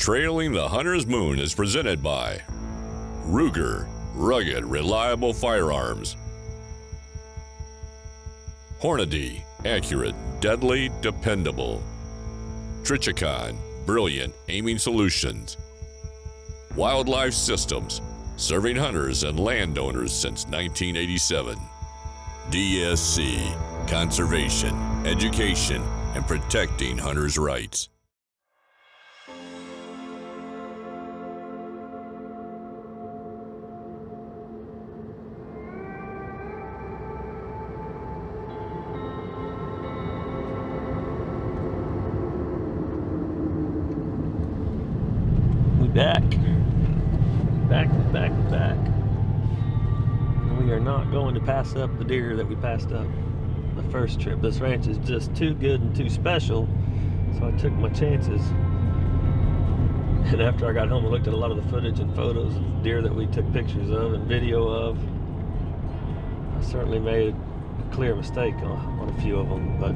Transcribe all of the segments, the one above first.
Trailing the Hunter's Moon is presented by Ruger, rugged, reliable firearms. Hornady, accurate, deadly, dependable. Trichicon, brilliant aiming solutions. Wildlife Systems, serving hunters and landowners since 1987. DSC, conservation, education, and protecting hunters' rights. Back. We are not going to pass up the deer that we passed up the first trip. This ranch is just too good and too special, so I took my chances. And after I got home, I looked at a lot of the footage and photos of deer that we took pictures of and video of. I certainly made a clear mistake on a few of them, but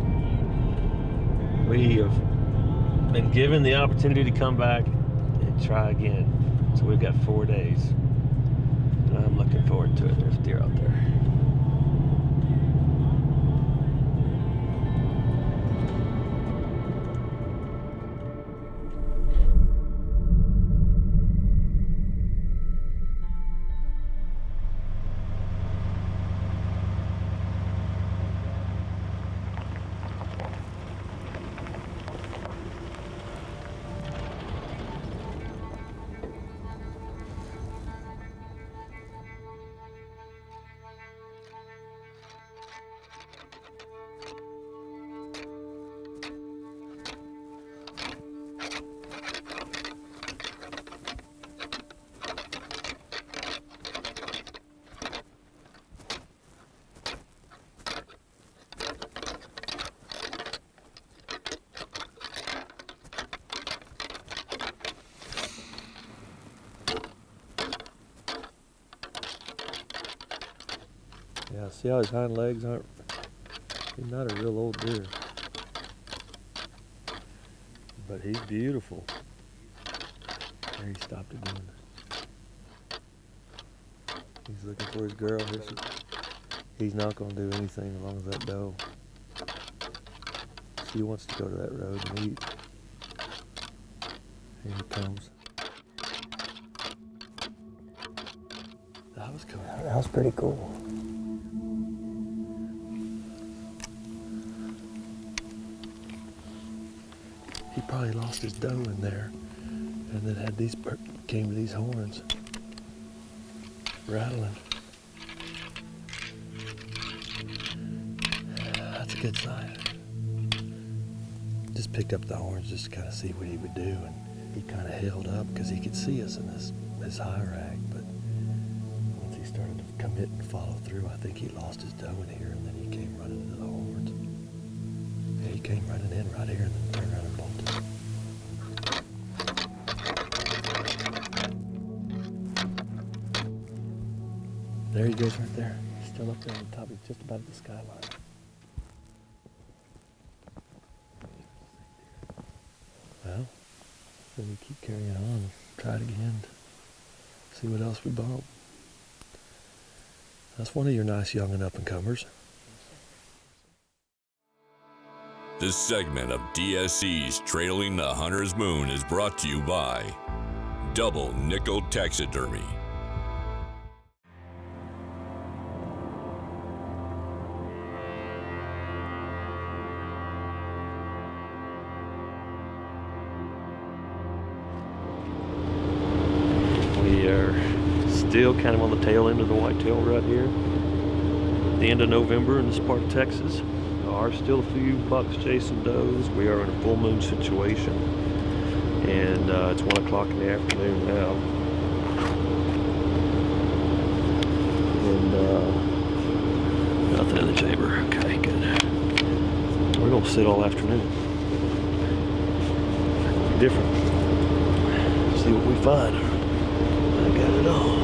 we have been given the opportunity to come back and try again. So we've got 4 days. I'm looking forward to it. There's deer out there. Yeah, see how his hind legs aren't, he's not a real old deer. But he's beautiful. There, he stopped again. He's looking for his girl. He's not going to do anything as long as that doe. She wants to go to that road and eat. Here he comes. That was cool. That was pretty cool. He probably lost his doe in there, and then had came to these horns, rattling. That's a good sign. Just picked up the horns just to kind of see what he would do, and he kind of held up because he could see us in this high rag. But once he started to commit and follow through, I think he lost his doe in here, and then he came running into the horns. Yeah, he came running in right here and then turned around and bolted. There he goes right there. He's still up there on the top. He's just about at the skyline. Well, then we keep carrying on. Try it again. See what else we bump. That's one of your nice young and up-and-comers. This segment of DSC's Trailing the Hunter's Moon is brought to you by Double Nickel Taxidermy. We are still kind of on the tail end of the whitetail right here. At the end of November in this part of Texas. There are still a few bucks chasing does. We are in a full moon situation, and it's 1 o'clock in the afternoon now. And nothing in the chamber. Okay, good. We're gonna sit all afternoon. Different. See what we find. I got it all.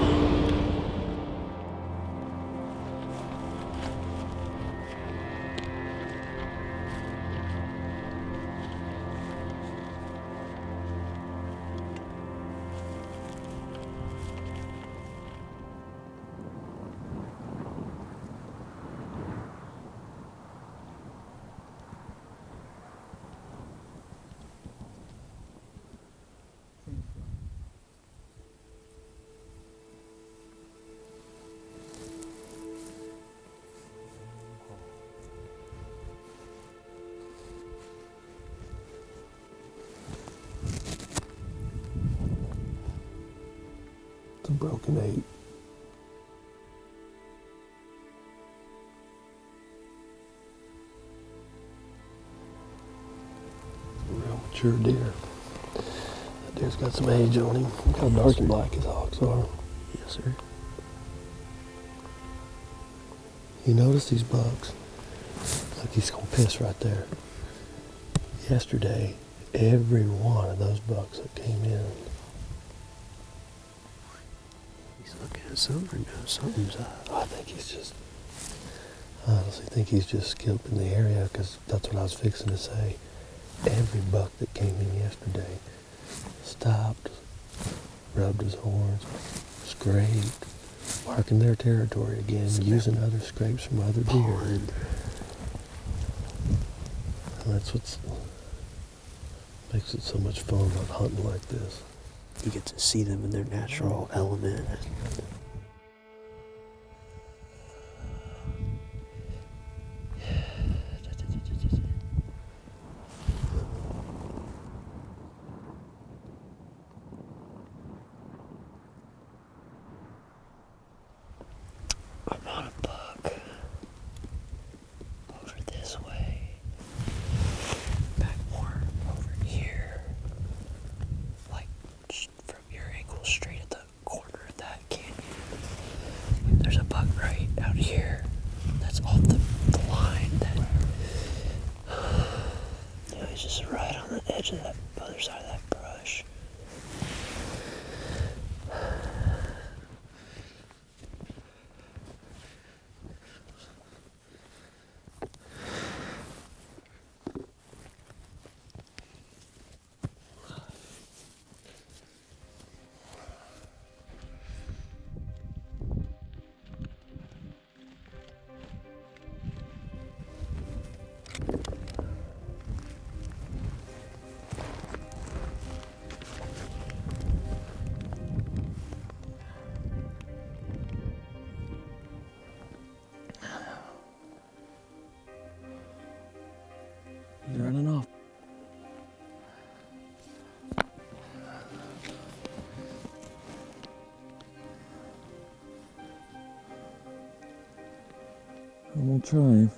broken 8. Real mature deer. That deer's got some age on him. Look how dark and black his hocks are. Yes, sir. You notice these bucks? Look, he's gonna piss right there. Yesterday, every one of those bucks that came in. He's looking at something or no, something's up. I honestly think he's just scoping the area, because that's what I was fixing to say. Every buck that came in yesterday stopped, rubbed his horns, scraped, marking their territory again, using other scrapes from other deer. And that's what makes it so much fun about hunting like this. You get to see them in their natural element. I'm on a buck over this way, back more over here, like from your angle straight at the corner of that canyon. There's a buck right out here that's off the line that, you know, he's just right on the edge of that other side of that brush. He's running off. I'm gonna try him.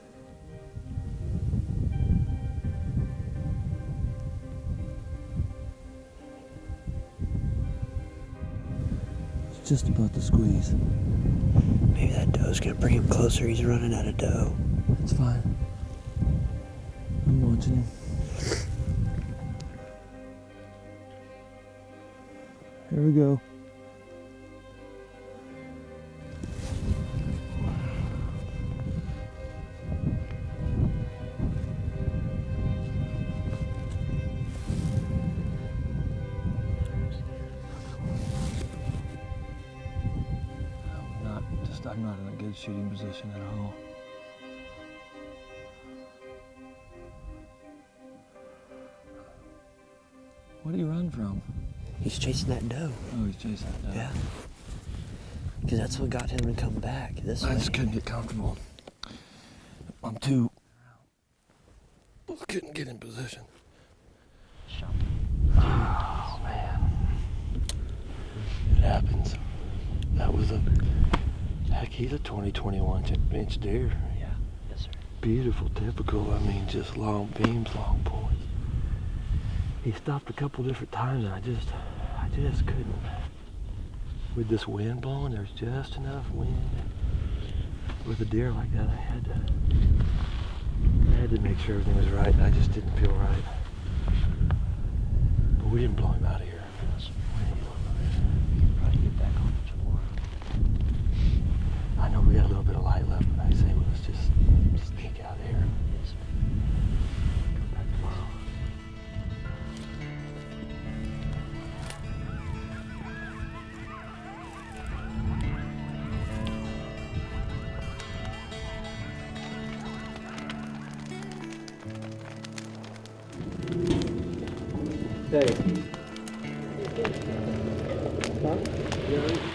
It's just about to squeeze. Maybe that doe's gonna bring him closer. He's running out of doe. It's fine. I'm watching him. Here we go. I'm not in a good shooting position at all. What do you run from? He's chasing that doe. Oh, he's chasing that doe. Yeah. Because that's what got him to come back this way. I just couldn't get comfortable. I'm too... I couldn't get in position. Oh, man. It happens. That was a... Heck, he's a 20-21-inch deer. Yeah, yes, sir. Beautiful, typical. I mean, just long beams, long points. He stopped a couple different times, and I just couldn't. With this wind blowing, there's just enough wind. With a deer like that, I had to make sure everything was right. I just didn't feel right. But we didn't blow him out of here. Probably get back on it tomorrow. I know we got a little bit of light left, but I say, well, let's just sneak out here. Yes, sir. Come back tomorrow. Hey. Huh? Yeah.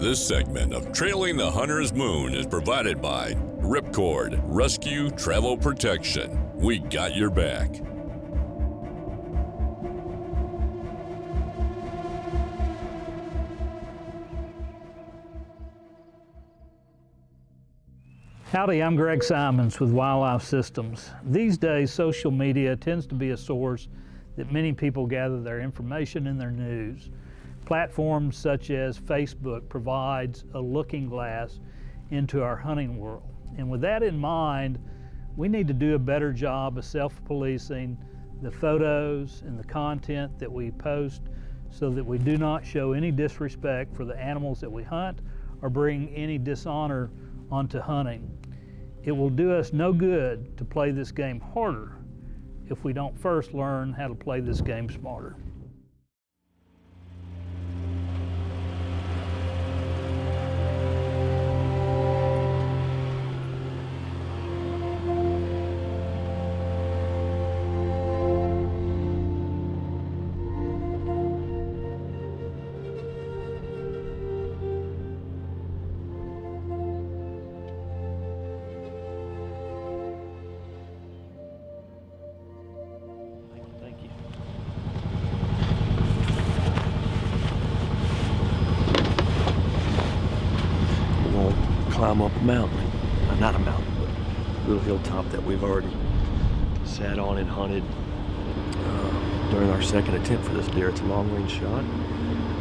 This segment of Trailing the Hunter's Moon is provided by Ripcord Rescue Travel Protection. We got your back. Howdy, I'm Greg Simons with Wildlife Systems. These days, social media tends to be a source that many people gather their information and their news. Platforms such as Facebook provides a looking glass into our hunting world. And with that in mind, we need to do a better job of self-policing the photos and the content that we post so that we do not show any disrespect for the animals that we hunt or bring any dishonor onto hunting. It will do us no good to play this game harder if we don't first learn how to play this game smarter. Thank you. We're gonna climb up a mountain. Not a mountain, but a little hilltop that we've already sat on and hunted during our second attempt for this deer. It's a long-range shot,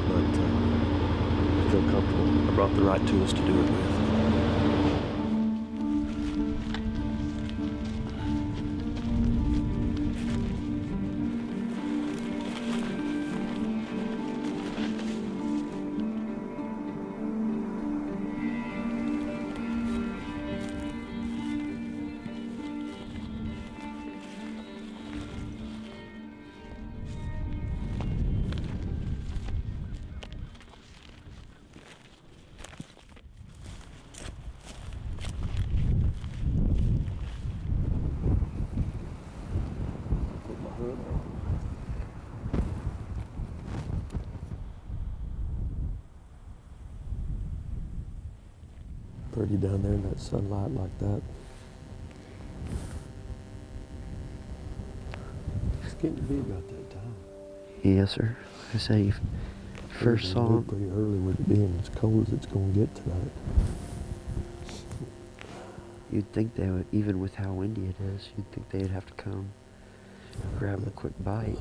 but I feel comfortable. I brought the right tools to do it with. Pretty down there in that sunlight like that. It's getting to be about that time. Yes, sir. I say you first saw him. Pretty early with it being as cold as it's going to get tonight. You'd think they would, even with how windy it is, you'd think they'd have to come grab a quick bite.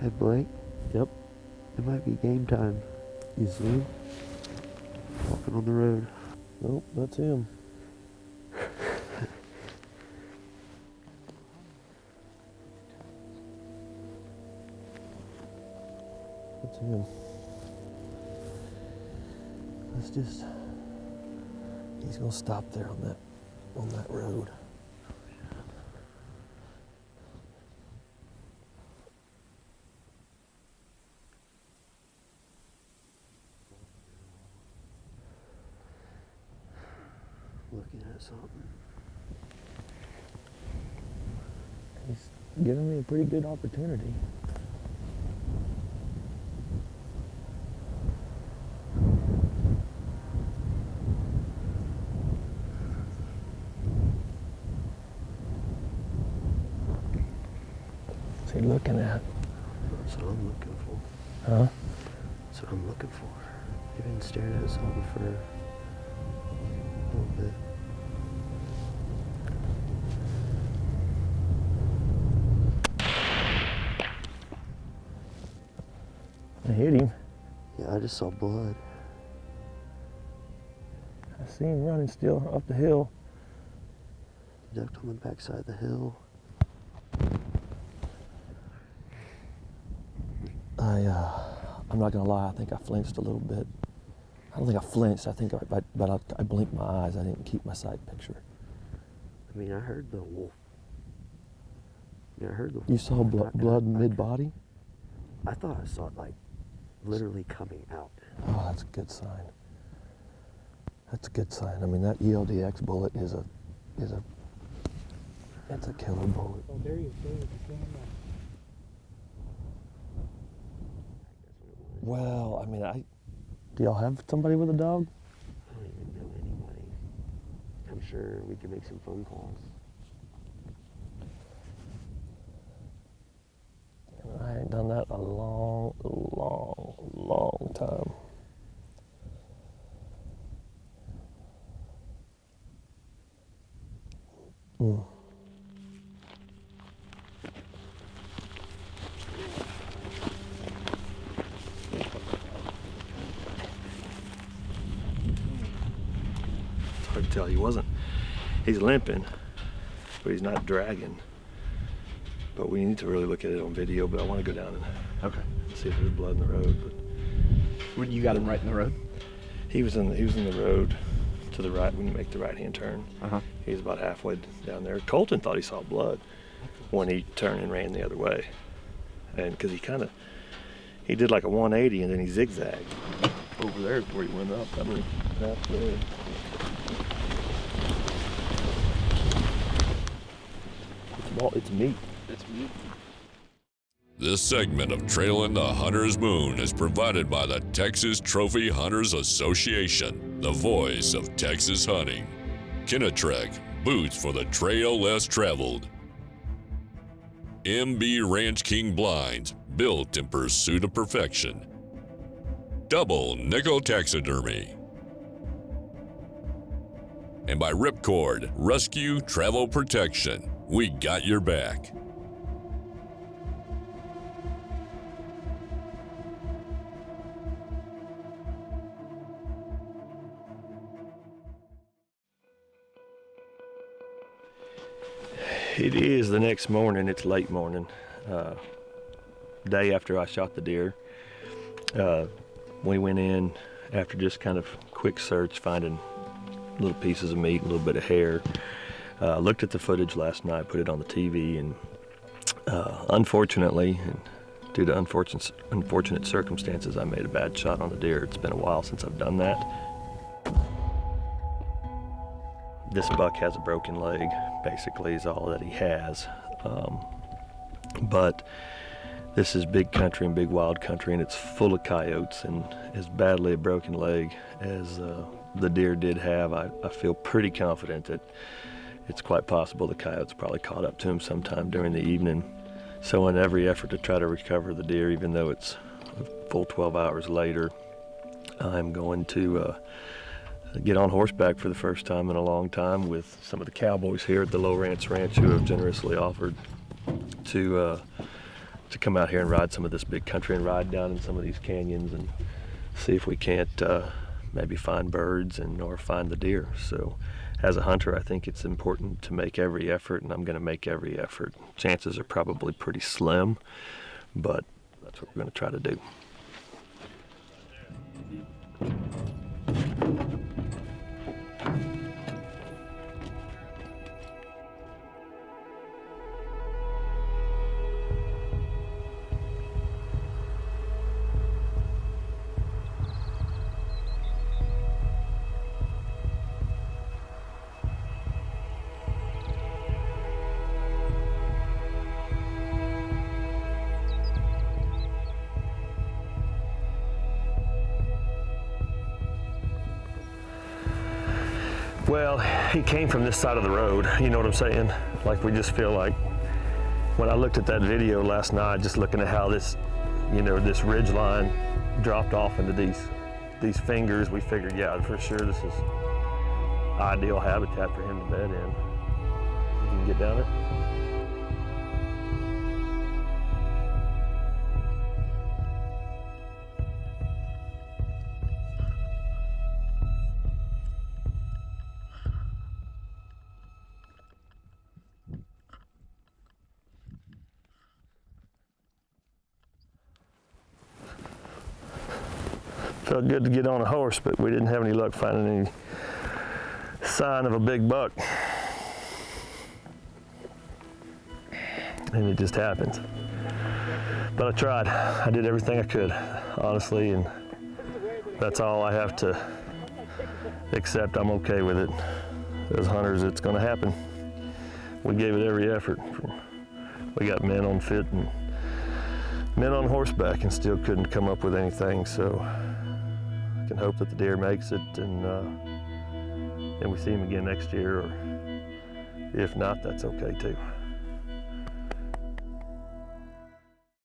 Hey, Blake. Yep. It might be game time. You see him? Walking on the road. Nope, that's him. That's him. Let's just, he's gonna stop there on that road. Looking at something. He's giving me a pretty good opportunity. What's he looking at? That's what I'm looking for. Huh? That's what I'm looking for. You've been staring at something for a little bit. I hit him. Yeah, I just saw blood. I see him running still up the hill. Ducked on the backside of the hill. I'm not gonna lie, I think I flinched a little bit. I don't think I flinched, I blinked my eyes. I didn't keep my sight picture. I mean, I heard the wolf. Yeah, I heard the wolf. You saw blood mid-body? I thought I saw it, like, literally coming out. Oh, that's a good sign. That's a good sign. I mean, that ELDX bullet is a killer bullet. Oh, there you go. Well, I mean, do y'all have somebody with a dog? I don't even know anybody. I'm sure we could make some phone calls. I ain't done that in a long time. Mm. It's hard to tell. He's limping, but he's not dragging. But we need to really look at it on video, but I want to go down and see if there's blood in the road. But you got him right in the road? He was in the road to the right when you make the right-hand turn. Uh-huh. He was about halfway down there. Colton thought he saw blood when he turned and ran the other way. And because he did like a 180 and then he zigzagged. Over there is where he went up. I mean, that's there. It's meat. It's meat. This segment of Trailing the Hunter's Moon is provided by the Texas Trophy Hunters Association, the voice of Texas hunting. Kinatrek, boots for the trail less traveled. MB Ranch King blinds, built in pursuit of perfection. Double Nickel Taxidermy. And by Ripcord, Rescue Travel Protection. We got your back. It is the next morning. It's late morning, day after I shot the deer. We went in after just kind of quick search, finding little pieces of meat, a little bit of hair. Looked at the footage last night, put it on the TV, and unfortunately, and due to unfortunate circumstances, I made a bad shot on the deer. It's been a while since I've done that. This buck has a broken leg, basically, is all that he has. But this is big country and big wild country, and it's full of coyotes, and as badly a broken leg as the deer did have, I feel pretty confident that it's quite possible the coyotes probably caught up to him sometime during the evening. So in every effort to try to recover the deer, even though it's a full 12 hours later, I'm going to get on horseback for the first time in a long time with some of the cowboys here at the Lowrance Ranch who have generously offered to come out here and ride some of this big country and ride down in some of these canyons and see if we can't maybe find birds or find the deer. So as a hunter, I think it's important to make every effort, and I'm going to make every effort. Chances are probably pretty slim, but that's what we're going to try to do. Well, he came from this side of the road, you know what I'm saying? Like, we just feel like, when I looked at that video last night, just looking at how this, this ridge line dropped off into these fingers, we figured, yeah, for sure this is ideal habitat for him to bed in. You can get down it. Felt good to get on a horse, but we didn't have any luck finding any sign of a big buck. And it just happened. But I tried. I did everything I could, honestly, and that's all I have to except I'm okay with it. As hunters, it's gonna happen. We gave it every effort. We got men on foot and men on horseback and still couldn't come up with anything, so I can hope that the deer makes it and we see him again next year, or if not, that's okay too.